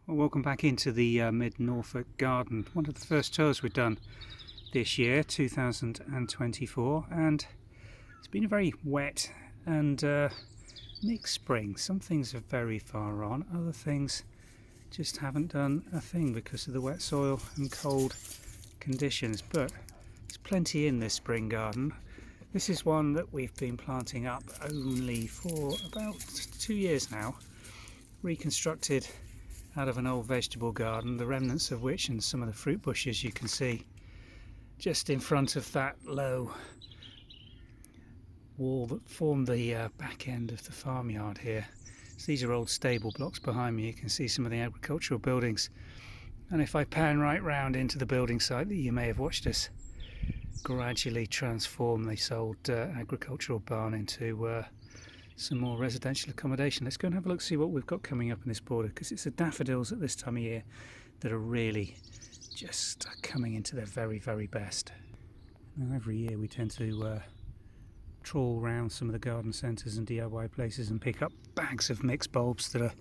Well, welcome back into the Mid-Norfolk garden. One of the first tours we've done this year, 2024, and it's been a very wet and mixed spring. Some things are very far on, other things just haven't done a thing because of the wet soil and cold conditions, but there's plenty in this spring garden. This is one that we've been planting up only for about 2 years now, reconstructed out of an old vegetable garden, the remnants of which and some of the fruit bushes you can see just in front of that low wall that formed the back end of the farmyard here. So these are old stable blocks behind me. You can see some of the agricultural buildings, and if I pan right round into the building site that you may have watched us gradually transform this old agricultural barn into some more residential accommodation. Let's go and have a look, see what we've got coming up in this border, because it's the daffodils at this time of year that are really just coming into their very, very best. Now, every year we tend to trawl around some of the garden centres and DIY places and pick up bags of mixed bulbs that are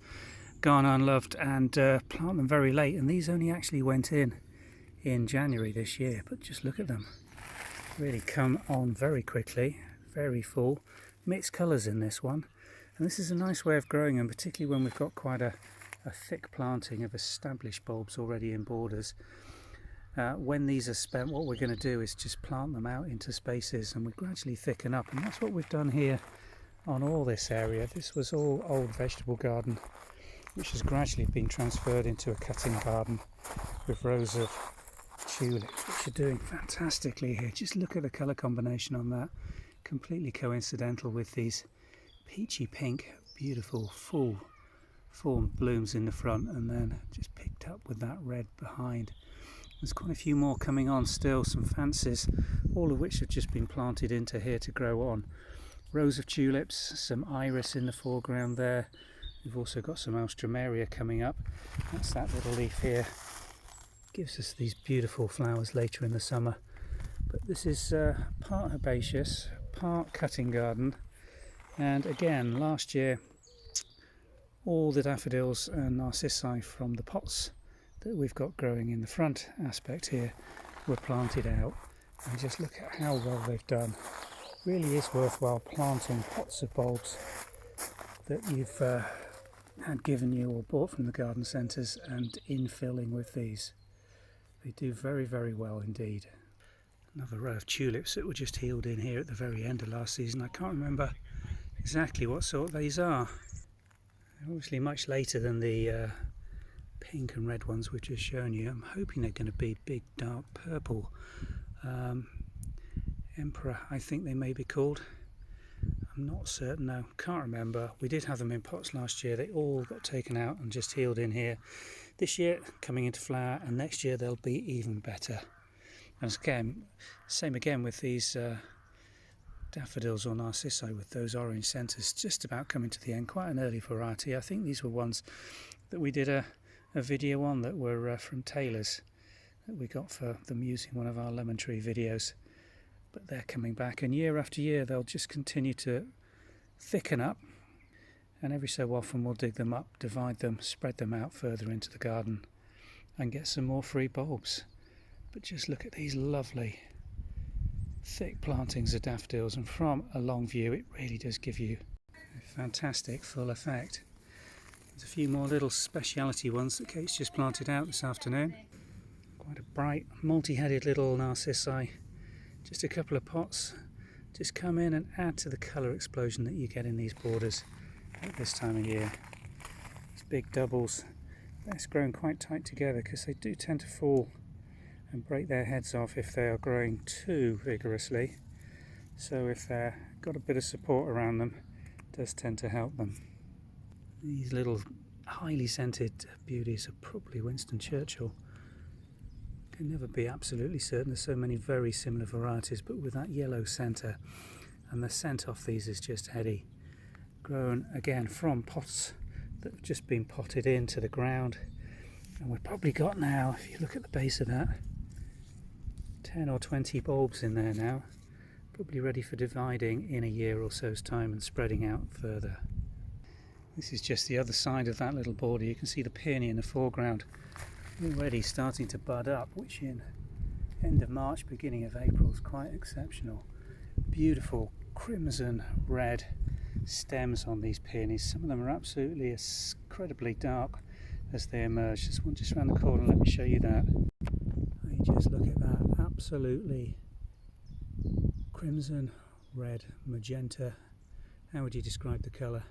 gone unloved and plant them very late, and these only actually went in January this year, but just look at them, really come on very quickly, very full. Mixed colours in this one, and this is a nice way of growing them, particularly when we've got quite a thick planting of established bulbs already in borders. When these are spent, what we're going to do is just plant them out into spaces and we gradually thicken up, and that's what we've done here on all this area. This was all old vegetable garden which has gradually been transferred into a cutting garden with rows of tulips which are doing fantastically here. Just look at the colour combination on that. Completely coincidental with these peachy pink, beautiful, full formed blooms in the front, and then just picked up with that red behind. There's quite a few more coming on still, some fancies, all of which have just been planted into here to grow on. Rows of tulips, some iris in the foreground there. We've also got some alstroemeria coming up. That's that little leaf here. Gives us these beautiful flowers later in the summer. But this is part herbaceous, part cutting garden, and again last year all the daffodils and narcissi from the pots that we've got growing in the front aspect here were planted out, and just look at how well they've done. Really is worthwhile planting pots of bulbs that you've had given you or bought from the garden centres and infilling with these. They do very, very well indeed. Another row of tulips that were just healed in here at the very end of last season. I can't remember exactly what sort these are. They're obviously much later than the pink and red ones we've just shown you. I'm hoping they're going to be big dark purple. Emperor, I think they may be called. I'm not certain now, can't remember. We did have them in pots last year. They all got taken out and just healed in here. This year coming into flower, and next year they'll be even better. And again, same again with these daffodils or narcissi with those orange centres, just about coming to the end. Quite an early variety. I think these were ones that we did a video on that were from Taylor's that we got for them using one of our lemon tree videos. But they're coming back, and year after year they'll just continue to thicken up, and every so often we'll dig them up, divide them, spread them out further into the garden and get some more free bulbs. But just look at these lovely thick plantings of daffodils, and from a long view it really does give you a fantastic full effect. There's a few more little speciality ones that Kate's just planted out this afternoon. Quite a bright multi-headed little narcissi. Just a couple of pots. Just come in and add to the colour explosion that you get in these borders at this time of year. These big doubles, that's grown quite tight together because they do tend to fall and break their heads off if they are growing too vigorously. So if they've got a bit of support around them, it does tend to help them. These little highly scented beauties are probably Winston Churchill. Can never be absolutely certain, there's so many very similar varieties, but with that yellow centre, and the scent off these is just heady. Grown again from pots that have just been potted into the ground, and we've probably got now, if you look at the base of that, 10 or 20 bulbs in there now, probably ready for dividing in a year or so's time and spreading out further. This is just the other side of that little border. You can see the peony in the foreground already starting to bud up, which in end of March, beginning of April is quite exceptional. Beautiful crimson red stems on these peonies. Some of them are absolutely incredibly dark as they emerge. This one just around the corner, let me show you that. You just look at that, absolutely crimson, red, magenta. How would you describe the colour?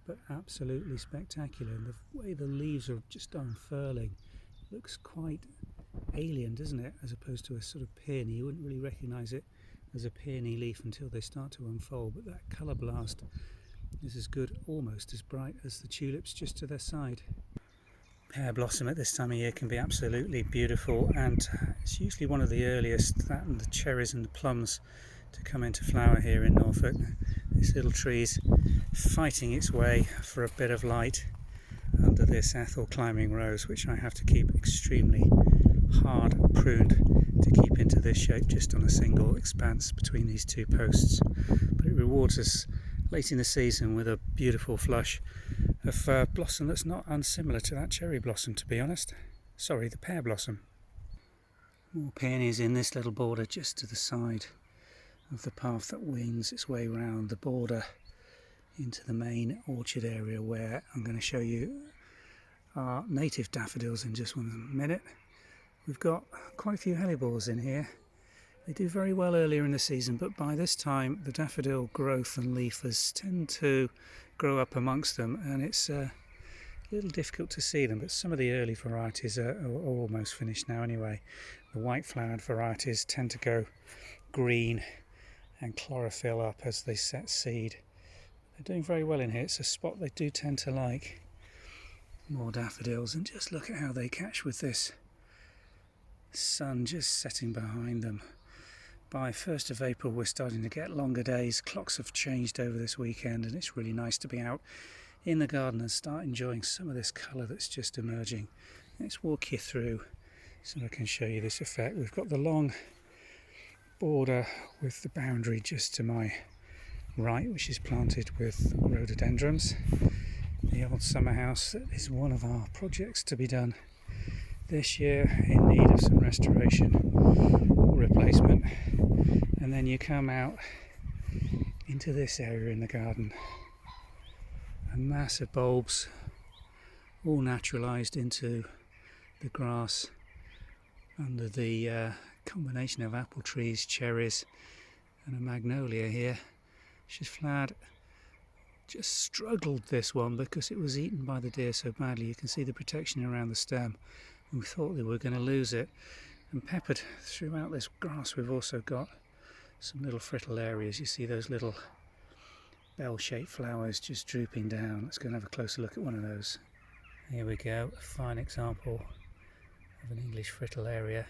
But absolutely spectacular. And the way the leaves are just unfurling looks quite alien, doesn't it? As opposed to a sort of peony. You wouldn't really recognise it as a peony leaf until they start to unfold, but that colour blast is as good, almost as bright as the tulips just to their side. Pear blossom at this time of year can be absolutely beautiful, and it's usually one of the earliest, that and the cherries and the plums, to come into flower here in Norfolk. This little tree's fighting its way for a bit of light under this Ethel climbing rose, which I have to keep extremely hard pruned to keep into this shape just on a single expanse between these two posts. But it rewards us late in the season with a beautiful flush of blossom that's not unsimilar to that cherry blossom, to be honest. Sorry, the pear blossom. More peonies in this little border just to the side of the path that wings its way round the border into the main orchard area, where I'm going to show you our native daffodils in just 1 minute. We've got quite a few hellebores in here. They do very well earlier in the season, but by this time the daffodil growth and leafers tend to grow up amongst them, and it's a little difficult to see them, but some of the early varieties are almost finished now anyway. The white flowered varieties tend to go green and chlorophyll up as they set seed. They're doing very well in here. It's a spot they do tend to like. More daffodils, and just look at how they catch with this sun just setting behind them. By 1st of April we're starting to get longer days. Clocks have changed over this weekend, and it's really nice to be out in the garden and start enjoying some of this colour that's just emerging. Let's walk you through so I can show you this effect. We've got the long border with the boundary just to my right, which is planted with rhododendrons. The old summer house that is one of our projects to be done this year, in need of some restoration or replacement. And then you come out into this area in the garden, a mass of bulbs all naturalised into the grass under the combination of apple trees, cherries and a magnolia here. She's flowered, just struggled this one because it was eaten by the deer so badly. You can see the protection around the stem, and we thought they were going to lose it. And peppered throughout this grass we've also got some little fritillarias. You see those little bell-shaped flowers just drooping down. Let's go and have a closer look at one of those. Here we go, a fine example of an English fritillaria.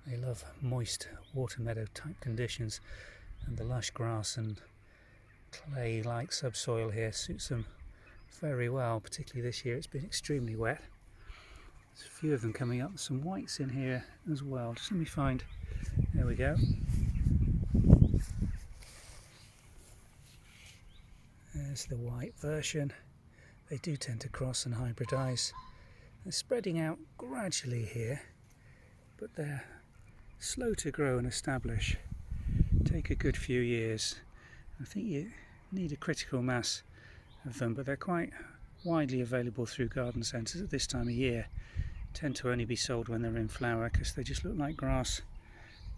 They love moist water meadow type conditions, and the lush grass and clay-like subsoil here suits them very well. Particularly this year, it's been extremely wet. There's a few of them coming up. Some whites in here as well. Just let me find. There we go. There's the white version. They do tend to cross and hybridize. They're spreading out gradually here, but they're slow to grow and establish. Take a good few years. I think you need a critical mass of them, but they're quite widely available through garden centres at this time of year. Tend to only be sold when they're in flower because they just look like grass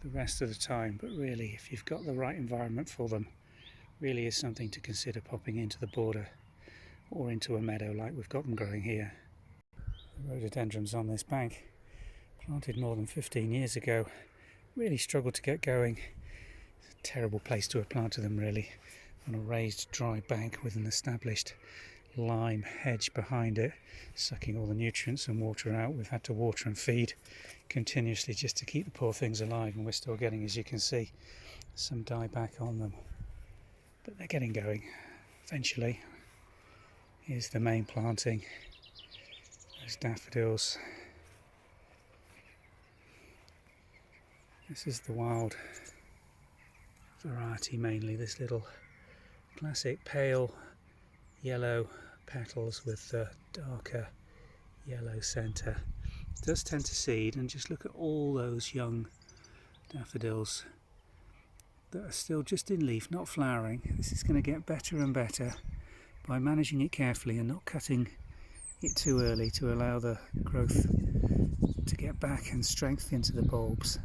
the rest of the time. But really, if you've got the right environment for them, really is something to consider popping into the border or into a meadow like we've got them growing here. The rhododendrons on this bank, planted more than 15 years ago, really struggled to get going. It's a terrible place to have planted them, really, on a raised dry bank with an established lime hedge behind it, sucking all the nutrients and water out. We've had to water and feed continuously just to keep the poor things alive, and we're still getting, as you can see, some dieback on them. But they're getting going eventually. Here's the main planting. Those daffodils. This is the wild variety mainly, this little classic pale yellow petals with the darker yellow centre. It does tend to seed, and just look at all those young daffodils that are still just in leaf, not flowering. This is going to get better and better by managing it carefully and not cutting it too early to allow the growth to get back and strength into the bulbs.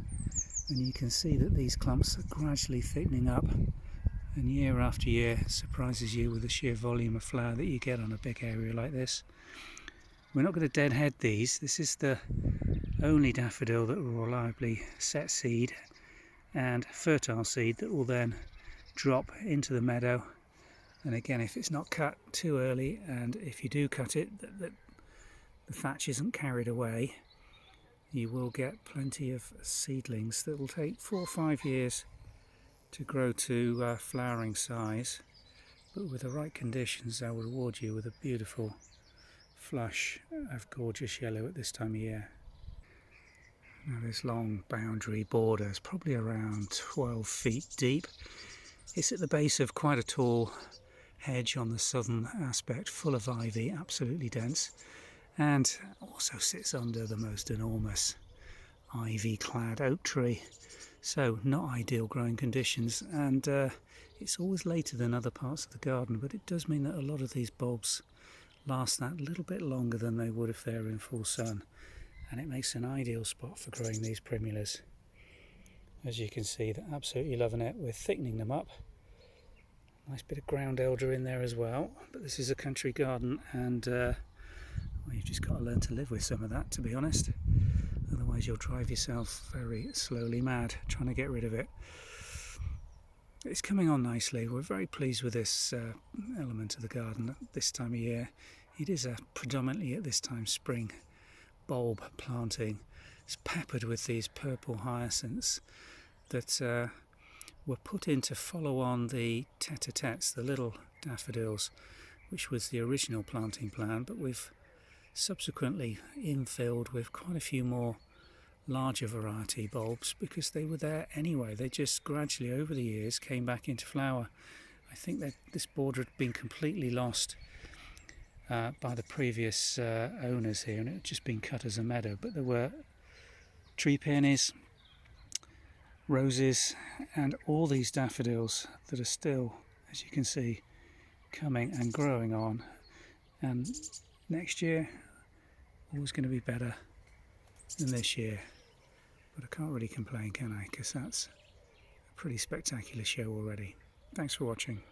And you can see that these clumps are gradually thickening up, and year after year surprises you with the sheer volume of flower that you get on a big area like this. We're not going to deadhead these. This is the only daffodil that will reliably set seed and fertile seed that will then drop into the meadow. And again, if it's not cut too early, and if you do cut it, the thatch isn't carried away, you will get plenty of seedlings that will take 4 or 5 years to grow to flowering size, but with the right conditions they will reward you with a beautiful flush of gorgeous yellow at this time of year. Now this long boundary border is probably around 12 feet deep. It's at the base of quite a tall hedge on the southern aspect, full of ivy, absolutely dense, and also sits under the most enormous ivy-clad oak tree. So not ideal growing conditions, and it's always later than other parts of the garden, but it does mean that a lot of these bulbs last that little bit longer than they would if they were in full sun, and it makes an ideal spot for growing these primulas. As you can see, they're absolutely loving it. We're thickening them up. Nice bit of ground elder in there as well, but this is a country garden, and well, you've just got to learn to live with some of that, to be honest. Otherwise you'll drive yourself very slowly mad trying to get rid of it. It's coming on nicely. We're very pleased with this element of the garden at this time of year. It is a predominantly at this time spring bulb planting. It's peppered with these purple hyacinths that were put in to follow on the tete-a-tetes, the little daffodils, which was the original planting plan, but we've subsequently infilled with quite a few more larger variety bulbs because they were there anyway. They just gradually over the years came back into flower. I think that this border had been completely lost by the previous owners here, and it had just been cut as a meadow, but there were tree peonies, roses, and all these daffodils that are still, as you can see, coming and growing on. And next year always going to be better than this year, but I can't really complain, can I? Because that's a pretty spectacular show already. Thanks for watching.